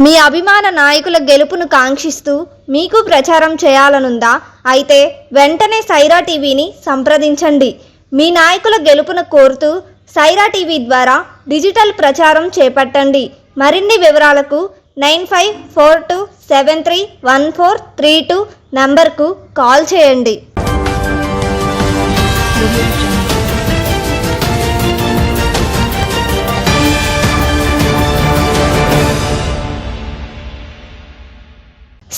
మీ అభిమాన నాయకుల గెలుపును కాంక్షిస్తూ మీకు ప్రచారం చేయాలనుందా? అయితే వెంటనే సైరా టీవీని సంప్రదించండి. మీ నాయకుల గెలుపును కోరుతూ సైరా టీవీ ద్వారా డిజిటల్ ప్రచారం చేపట్టండి. మరిన్ని వివరాలకు 9542731432 నంబర్కు కాల్ చేయండి.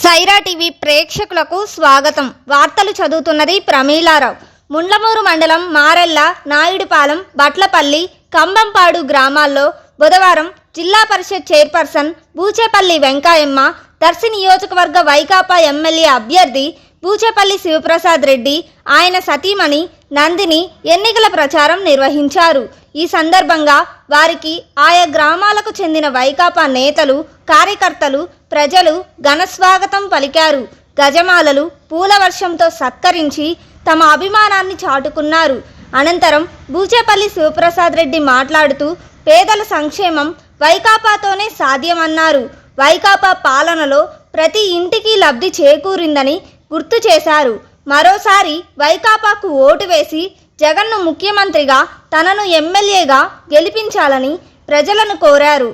సైరా టీవీ ప్రేక్షకులకు స్వాగతం. వార్తలు చదువుతున్నది ప్రమీలారావు. ముండ్లమూరు మండలం మారెల్ల, నాయుడుపాలెం, బట్లపల్లి, కంబంపాడు గ్రామాల్లో బుధవారం జిల్లా పరిషత్ చైర్పర్సన్ బూచేపల్లి వెంకాయమ్మ, దర్శి నియోజకవర్గ వైకాపా ఎమ్మెల్యే అభ్యర్థి బూచేపల్లి శివప్రసాద్ రెడ్డి, ఆయన సతీమణి నందిని ఎన్నికల ప్రచారం నిర్వహించారు. ఈ సందర్భంగా వారికి ఆయా గ్రామాలకు చెందిన వైకాపా నేతలు, కార్యకర్తలు, ప్రజలు ఘనస్వాగతం పలికారు. గజమాలలు, పూల వర్షంతో సత్కరించి తమ అభిమానాన్ని చాటుకున్నారు. అనంతరం బూచేపల్లి శివప్రసాద్ రెడ్డి మాట్లాడుతూ పేదల సంక్షేమం వైకాపాతోనే సాధ్యమన్నారు. వైకాపా పాలనలో ప్రతి ఇంటికి లబ్ధి చేకూరిందని గుర్తు చేశారు. మరోసారి వైకాపాకు ఓటు వేసి జగన్ను ముఖ్యమంత్రిగా, తనను ఎమ్మెల్యేగా గెలిపించాలని ప్రజలను కోరారు.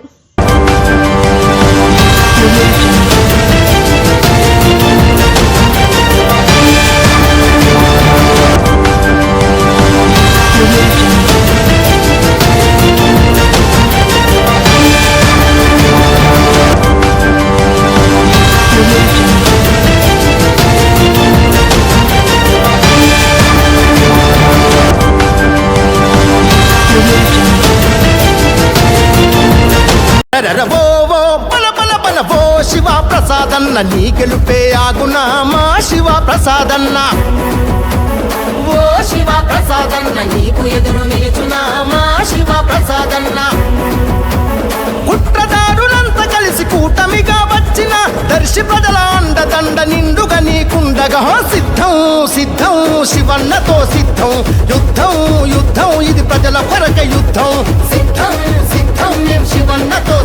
శివ ప్రసాదన్న నీ గెలుపే ఆగునా మా శివ ప్రసాదన్న. ఓ శివ ప్రసాదన్న నీకు ఎదురు నిలుచునా మా శివ ప్రసాదన్న. కుట్రదారులంతా కలిసి కూటమిగా వచ్చిన దర్శి ప్రజల అండదండ నిండుగా నీకుండగా సిద్ధం సిద్ధం శివన్నతో సిద్ధం. యుద్ధం యుద్ధం ఇది ప్రజల కొరక యుద్ధం. సిద్ధం సిద్ధం శివన్నతో